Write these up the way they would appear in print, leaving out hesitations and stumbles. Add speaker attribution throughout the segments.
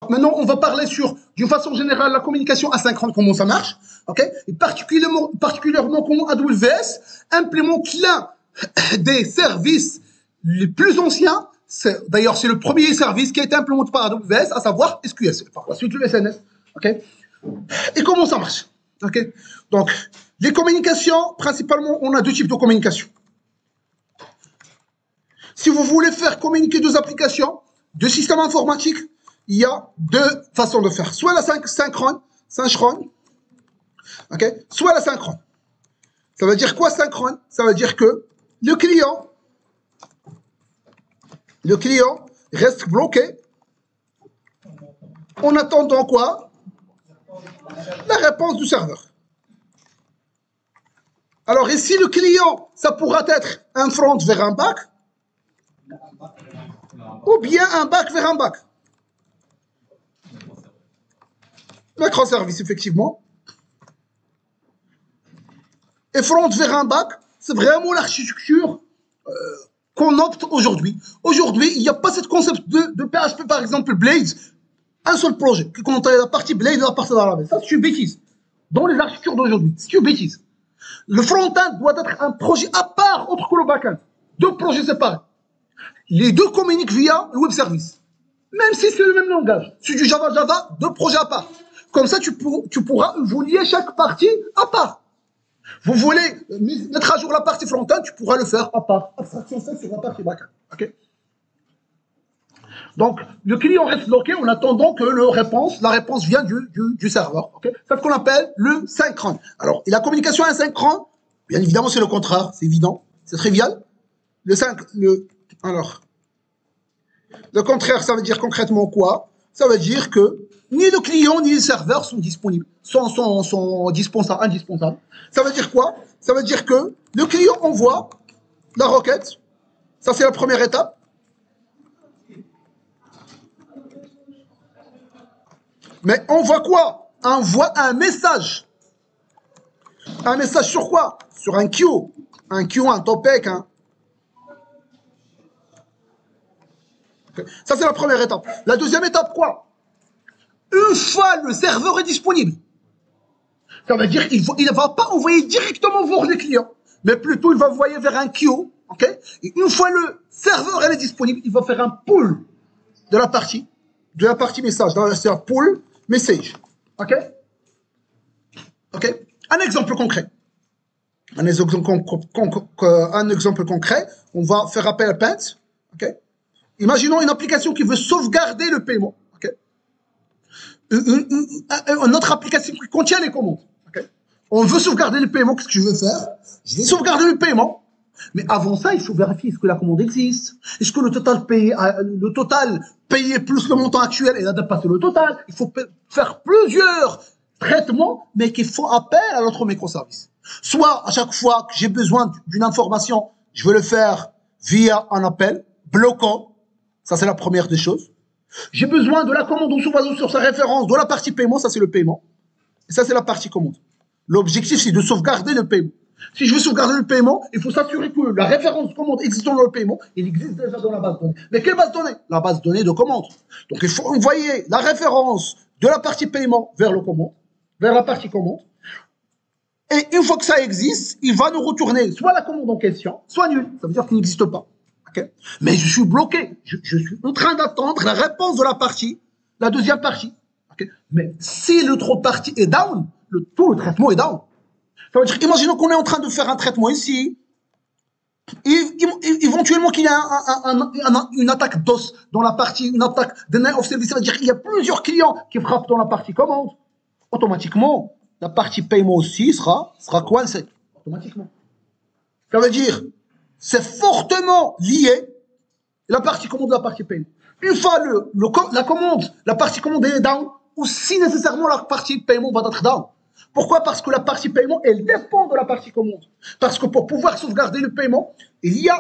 Speaker 1: maintenant, on va parler d'une façon générale, la communication asynchrone, comment ça marche, ok? Et particulièrement comment AWS implémente l'un des services les plus anciens. D'ailleurs, c'est le premier service qui a été implémenté par AWS, à savoir SQS, par la suite le SNS, ok? Et comment ça marche, ok? Donc, les communications, principalement, on a deux types de communication. Si vous voulez faire communiquer deux applications, deux systèmes informatiques, il y a deux façons de faire. Soit la synchrone, okay, soit la synchrone. Ça veut dire quoi synchrone? Ça veut dire que le client reste bloqué en attendant quoi? La réponse du serveur. Alors ici, le client, ça pourra être un front vers un back, ou bien un back vers un back. Microservice, effectivement. Et front vers un back, c'est vraiment l'architecture qu'on opte aujourd'hui. Aujourd'hui, il n'y a pas ce concept de PHP, par exemple, Blades, un seul projet, qui compte la partie Blade et la partie d'Arabelle. Ça, c'est une bêtise. Dans les architectures d'aujourd'hui, c'est une bêtise. Le front-end doit être un projet à part, autre que le back-end. Deux projets séparés. Les deux communiquent via le web service. Même si c'est le même langage. C'est du Java, deux projets à part. Comme ça, tu pourras vous lier chaque partie à part. Vous voulez mettre à jour la partie front-end, tu pourras le faire à part. Abstraction faite sur la partie back-end. Okay. Donc, le client reste bloqué en attendant que la réponse vient du serveur. Okay. C'est ce qu'on appelle le synchrone. Alors, et la communication asynchrone, bien évidemment, c'est le contraire. C'est évident. C'est trivial. Le contraire, ça veut dire concrètement quoi? Ça veut dire que ni le client ni le serveur sont disponibles, sont indispensables. Ça veut dire quoi? Ça veut dire que le client envoie la requête. Ça, c'est la première étape. Mais envoie quoi? Envoie un message. Un message sur quoi? Sur un queue. Un queue, un topic. Ça, c'est la première étape. La deuxième étape, quoi? Une fois le serveur est disponible, ça veut dire qu'il ne va pas envoyer directement vers les clients, mais plutôt il va envoyer vers un queue. Okay? Et une fois le serveur est disponible, il va faire un pull de la partie message. C'est un pull message. OK? OK? Un exemple concret. Un exemple concret. On va faire appel à Paint. OK? Imaginons une application qui veut sauvegarder le paiement. Okay? Une autre application qui contient les commandes. Okay? On veut sauvegarder le paiement. Qu'est-ce que je veux faire? Je vais sauvegarder le paiement. Mais avant ça, il faut vérifier est-ce que la commande existe. Est-ce que le total payé plus le montant actuel est dépassé le total. Il faut faire plusieurs traitements, mais qu'il faut appel à notre microservice. Soit à chaque fois que j'ai besoin d'une information, je veux le faire via un appel bloquant. Ça, c'est la première des choses. J'ai besoin de la commande sur sa référence, de la partie paiement, ça, c'est le paiement. Et ça, c'est la partie commande. L'objectif, c'est de sauvegarder le paiement. Si je veux sauvegarder le paiement, il faut s'assurer que la référence commande existant dans le paiement, il existe déjà dans la base de données. Mais quelle base de données? La base de données de commande. Donc, il faut envoyer la référence de la partie paiement vers la partie commande. Et une fois que ça existe, il va nous retourner soit la commande en question, soit nulle. Ça veut dire qu'il n'existe pas. Okay. Mais je suis bloqué. Je suis en train d'attendre la réponse de la deuxième partie. Okay. Mais si l'autre partie est down, tout le traitement est down. Ça veut dire, imaginons qu'on est en train de faire un traitement ici. Éventuellement qu'il y a une attaque DOS dans la partie, une attaque denial of service. Ça veut dire qu'il y a plusieurs clients qui frappent dans la partie commande. Automatiquement, la partie paiement aussi sera coincée. Automatiquement. Ça veut dire, c'est fortement lié la partie commande de la partie paiement. Une fois la partie commande est down, aussi nécessairement la partie paiement va être down. Pourquoi? Parce que la partie paiement, elle dépend de la partie commande. Parce que pour pouvoir sauvegarder le paiement,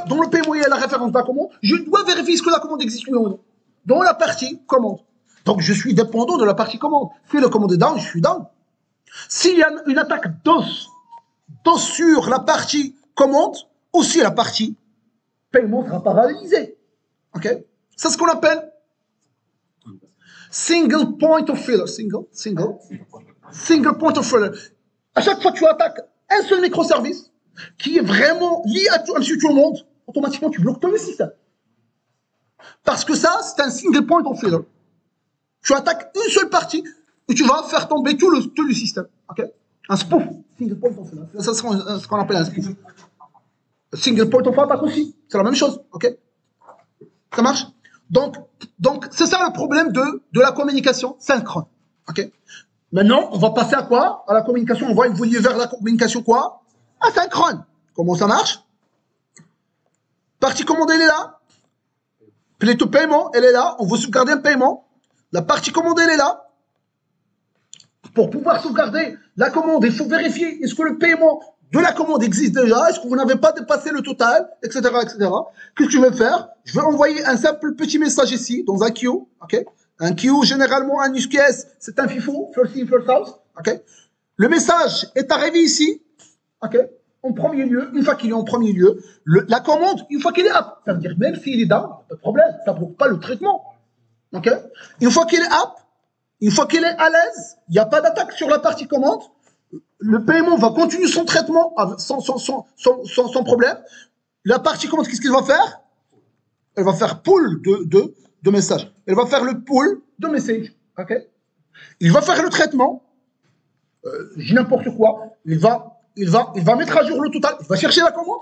Speaker 1: dans le paiement, il y a la référence de la commande. Je dois vérifier ce que la commande existe ou non. Dans la partie commande. Donc, je suis dépendant de la partie commande. Si le commande est down, je suis down. S'il y a une attaque DOS sur la partie commande, aussi la partie paiement sera paralysée. OK? C'est ce qu'on appelle Single point of failure. Single point of failure. À chaque fois que tu attaques un seul microservice qui est vraiment lié à tout le monde, automatiquement tu bloques tout le système. Parce que ça, c'est un single point of failure. Tu attaques une seule partie et tu vas faire tomber tout le système. Okay? Un spoof. Single point of failure. Ça, c'est ce qu'on appelle un spoof. Single point of attack aussi. C'est la même chose. Ok? Ça marche? Donc c'est ça le problème de la communication synchrone. Ok? Maintenant, on va passer à quoi? À la communication. On va évoluer vers la communication quoi? Asynchrone. Comment ça marche? Partie commande, elle est là. Plutôt paiement, elle est là. On veut sauvegarder un paiement. La partie commande, elle est là. Pour pouvoir sauvegarder la commande, il faut vérifier est-ce que le paiement de la commande existe déjà, est-ce que vous n'avez pas dépassé le total, etc., etc. Qu'est-ce que je vais faire? Je vais envoyer un simple petit message ici, dans un queue, ok? Un queue, généralement, un use case, c'est un FIFO, first in, first out, ok? Le message est arrivé ici, ok? En premier lieu, une fois qu'il est en premier lieu, la commande, une fois qu'il est up, ça veut dire même s'il est down, pas de problème, ça ne bloque pas le traitement, ok? Une fois qu'il est up, une fois qu'il est à l'aise, il n'y a pas d'attaque sur la partie commande, le paiement va continuer son traitement sans problème. La partie commande, qu'est-ce qu'il va faire? Elle va faire pool de messages. Elle va faire le pool de messages. Okay? Il va faire le traitement. J'ai n'importe quoi. Il va mettre à jour le total. Il va chercher la commande.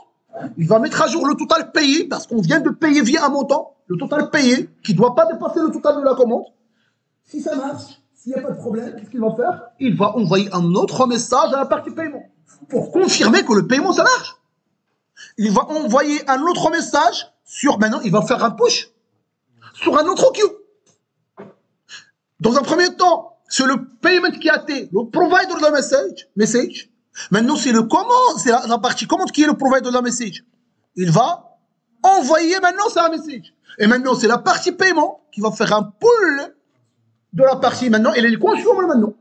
Speaker 1: Il va mettre à jour le total payé parce qu'on vient de payer via un montant. Le total payé qui ne doit pas dépasser le total de la commande. Si ça marche, s'il n'y a pas de problème, qu'est-ce qu'il va faire? Il va envoyer un autre message à la partie paiement pour confirmer que le paiement, ça marche. Il va envoyer un autre message sur... Maintenant, il va faire un push sur un autre queue. Dans un premier temps, c'est le payment qui a été le provider de la message. Maintenant, c'est la partie commande qui est le provider de la message. Il va envoyer maintenant ça un message. Et maintenant, c'est la partie paiement qui va faire un pull de la partie maintenant, et il consomme maintenant.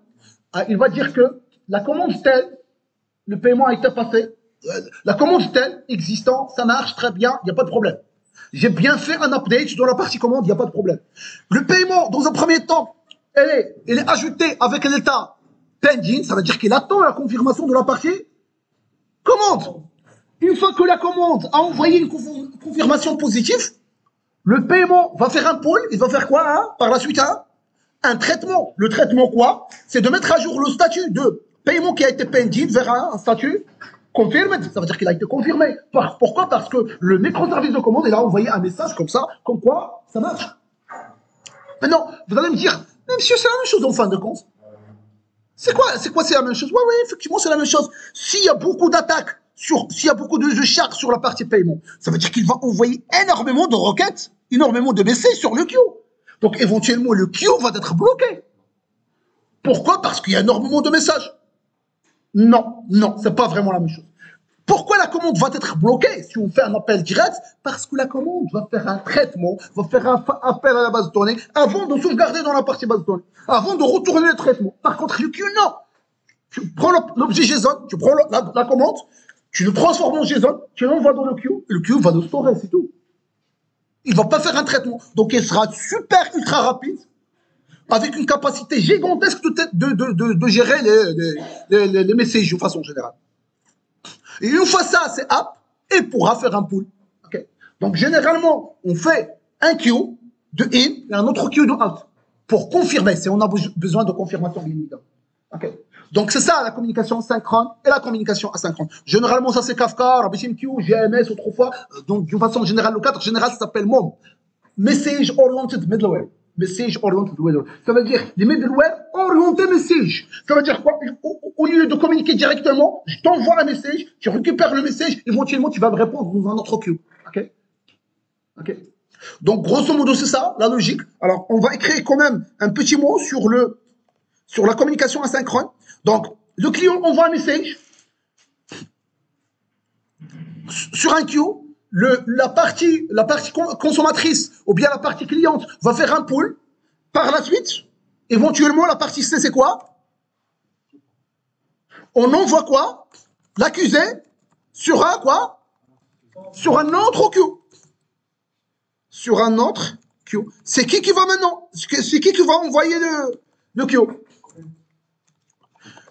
Speaker 1: Il va dire que la commande telle, le paiement a été passé, la commande telle, existant, ça marche très bien, il n'y a pas de problème. J'ai bien fait un update dans la partie commande, il n'y a pas de problème. Le paiement, dans un premier temps, elle est ajoutée avec un état pending, ça veut dire qu'il attend la confirmation de la partie commande. Une fois que la commande a envoyé une confirmation positive, le paiement va faire un pull, il va faire quoi hein, par la suite un traitement. Le traitement quoi? C'est de mettre à jour le statut de paiement qui a été pending vers un statut confirmed. Ça veut dire qu'il a été confirmé. Pourquoi? Parce que le microservice de commande, il a envoyé un message comme ça, comme quoi ça marche. Maintenant, vous allez me dire, mais monsieur, c'est la même chose en fin de compte. C'est quoi c'est la même chose? Oui, effectivement, c'est la même chose. S'il y a beaucoup d'attaques, s'il y a beaucoup de charges sur la partie paiement, ça veut dire qu'il va envoyer énormément de requêtes, énormément de messages sur le queue. Donc, éventuellement, le queue va être bloqué. Pourquoi? Parce qu'il y a énormément de messages. Non, c'est pas vraiment la même chose. Pourquoi la commande va être bloquée si on fait un appel direct? Parce que la commande va faire un traitement, va faire un appel à la base de données avant de sauvegarder dans la partie base de données, avant de retourner le traitement. Par contre, le queue, non. Tu prends l'objet JSON, tu prends la commande, tu le transformes en JSON, tu l'envoies dans le queue va le storer, c'est tout. Il ne va pas faire un traitement. Donc, il sera super ultra rapide, avec une capacité gigantesque de gérer les messages de façon générale. Et une fois ça, c'est up, il pourra faire un pull. Okay? Donc, généralement, on fait un queue de in et un autre queue de out pour confirmer, si on a besoin de confirmation bien évidemment. Okay? Donc, c'est ça la communication synchrone et la communication asynchrone. Généralement, ça c'est Kafka, RabbitMQ, GMS autrefois. Donc, d'une façon générale, le cadre général ça s'appelle MOM. Message Oriented Middleware. Message Oriented Middleware. Ça veut dire les middleware orientés message. Ça veut dire quoi? Au lieu de communiquer directement, je t'envoie un message, tu récupères le message, éventuellement tu vas me répondre dans un autre queue. Ok? Donc, grosso modo, c'est ça, la logique. Alors, on va écrire quand même un petit mot sur la communication asynchrone. Donc, le client envoie un message sur un queue. La partie consommatrice ou bien la partie cliente va faire un pull. Par la suite, éventuellement, la partie C, c'est quoi? On envoie quoi? L'accusé sur un quoi? Sur un autre queue. Sur un autre Q. C'est qui va maintenant? C'est qui va envoyer le Q?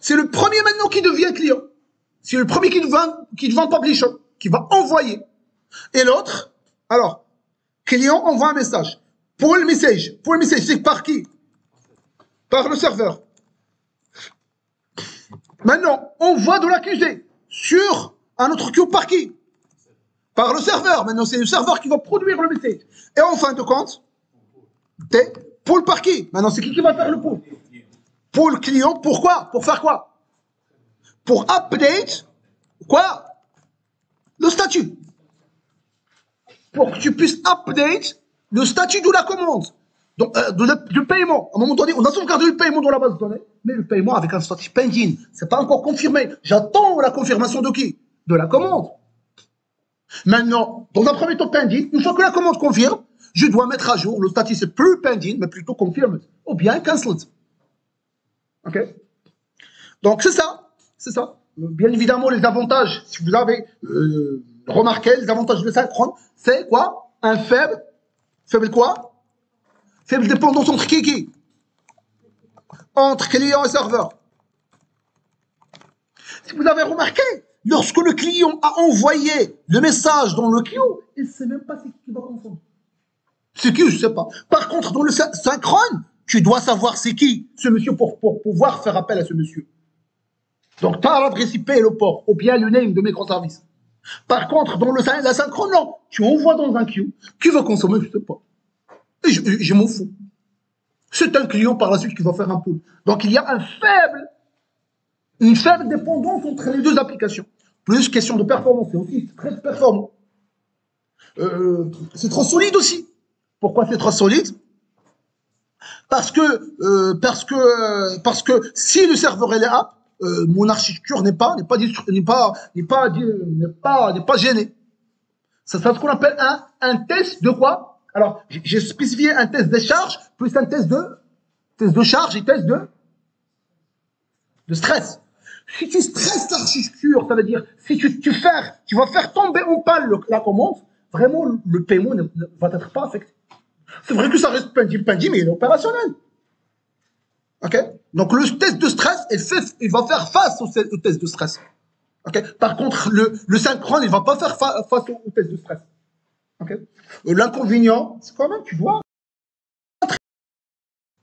Speaker 1: C'est le premier maintenant qui devient client. C'est le premier qui devient publisher, qui va envoyer. Et l'autre, alors, client envoie un message. Pour le message, c'est par qui? Par le serveur. Maintenant, on voit de l'accusé sur un autre queue par qui? Par le serveur. Maintenant, c'est le serveur qui va produire le message. Et en fin de compte, pool par qui? Maintenant, c'est qui va faire le pool? Pool client, pourquoi? Pour faire quoi? Pour update, quoi? Le statut. Pour que tu puisses update le statut de la commande. Donc, du paiement. À un moment donné, on a sauvegardé le paiement dans la base de données, mais le paiement avec un statut pending. C'est pas encore confirmé. J'attends la confirmation de qui? De la commande. Maintenant, dans un premier temps pending, une fois que la commande confirme, je dois mettre à jour le statut, c'est plus pending, mais plutôt confirmed, ou bien cancelled. Ok? Donc, c'est ça. C'est ça. Bien évidemment, les avantages, si vous avez remarqué, les avantages de synchrone, c'est quoi? Un faible quoi? Faible dépendance entre qui? Entre client et serveur. Si vous avez remarqué, lorsque le client a envoyé le message dans le queue, il ne sait même pas c'est qui va confondre. C'est qui, je ne sais pas. Par contre, dans le synchrone, tu dois savoir c'est qui ce monsieur pour pouvoir faire appel à ce monsieur. Donc, tu as l'adresse IP et le port, ou bien le name de microservice. Par contre, dans la synchrone, non. Tu envoies dans un queue. Qui va consommer, je ne sais pas. Et je m'en fous. C'est un client par la suite qui va faire un pool. Donc, il y a une faible dépendance entre les deux applications. Plus question de performance. C'est aussi très performant. C'est trop solide aussi. Pourquoi c'est trop solide? Parce que si le serveur est up, mon architecture n'est pas gênée. C'est ça ce qu'on appelle un test de quoi? Alors, j'ai spécifié un test de charge plus un test de charge et test de stress. Si tu stresses l'architecture, ça veut dire si tu vas faire tomber en panne la commande, vraiment le paiement ne va être pas affecté. C'est vrai que ça reste pending, mais il est opérationnel. Ok? Donc le test de stress, il va faire face au test de stress. Ok? Par contre, le synchrone, il ne va pas faire face au test de stress. Okay. L'inconvénient, c'est quand même, tu dois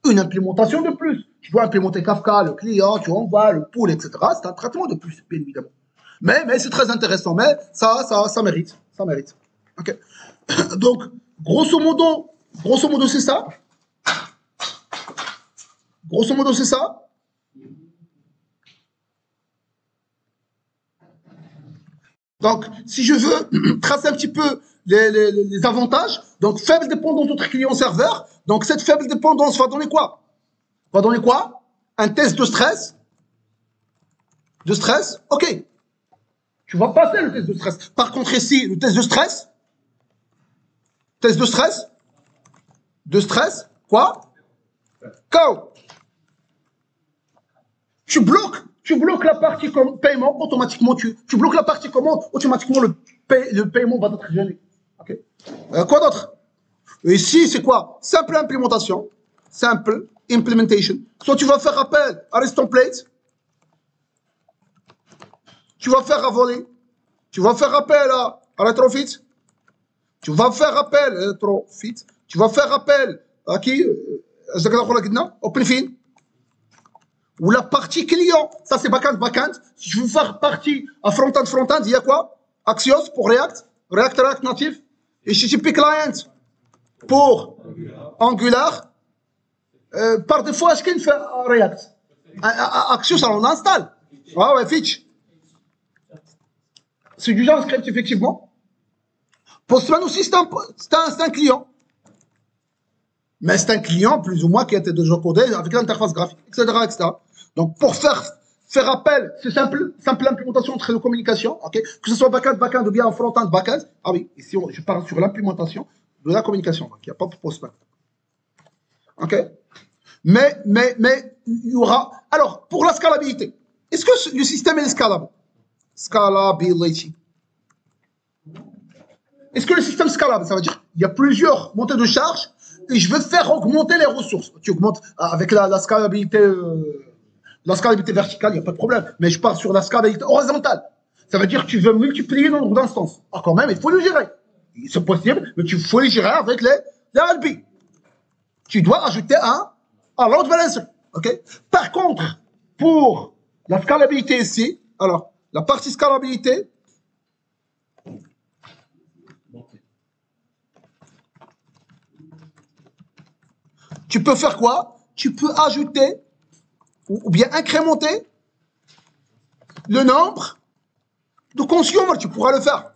Speaker 1: une implémentation de plus. Tu dois implémenter Kafka, le client, tu envoies le pool, etc. C'est un traitement de plus, bien évidemment. Mais c'est très intéressant. Mais ça mérite. Ça mérite. Okay. Donc, grosso modo, c'est ça. Grosso modo, c'est ça. Donc, si je veux tracer un petit peu les avantages, donc faible dépendance entre client-serveur. Donc, cette faible dépendance va donner quoi? Un test de stress. Ok. Tu vas passer le test de stress. Par contre, ici, le test de stress. Quoi? Go. Tu bloques la partie paiement, automatiquement, tu bloques la partie commande, automatiquement, le paiement va être gêné. Okay. Quoi d'autre? Ici, c'est quoi? Simple implémentation. Soit tu vas faire appel à REST template, tu vas faire à voler, tu vas faire appel à retrofit, tu vas faire appel à qui? OpenFin. Ou la partie client, ça c'est backend. Si je veux faire partie à front-end, il y a quoi? Axios pour React Native, et HTTP Client pour Angular. Par défaut, est-ce qu'il fait React? Axios, alors on installe. Ouais, Fitch. C'est du JavaScript, effectivement. Postman aussi, c'est un client. Mais c'est un client, plus ou moins, qui a été déjà codé avec l'interface graphique, etc. Donc, pour faire appel, c'est simple implémentation entre les communications, okay? Que ce soit backend ou bien front-end, backend. Ah oui, ici, je parle sur l'implémentation de la communication. Donc, il n'y a pas de Postman. OK? Mais, il y aura... Alors, pour la scalabilité, est-ce que le système est scalable? Scalability. Est-ce que le système est scalable? Ça veut dire qu'il y a plusieurs montées de charge et je veux faire augmenter les ressources. Tu augmentes avec la scalabilité, verticale, il n'y a pas de problème. Mais je pars sur la scalabilité horizontale. Ça veut dire que tu veux multiplier le nombre d'instances. Ah, quand même, il faut le gérer. C'est possible, mais il faut les gérer avec les LB. Tu dois ajouter un load balancer. Okay. Par contre, pour la scalabilité ici, alors, la partie scalabilité, tu peux faire quoi? Tu peux ajouter ou bien incrémenter le nombre de consommateurs. Tu pourras le faire.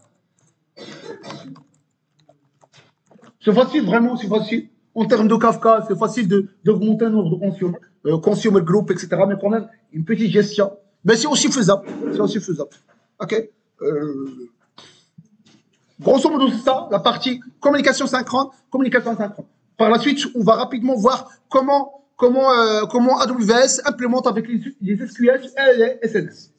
Speaker 1: C'est facile, vraiment, c'est facile. En termes de Kafka, c'est facile d'augmenter le nombre de consumer group, etc. Mais quand même, une petite gestion. Mais c'est aussi faisable. C'est aussi faisable. OK. Grosso modo, c'est ça, la partie communication synchrone, communication asynchrone. Par la suite, on va rapidement voir comment AWS implémente avec les SQS et les SNS.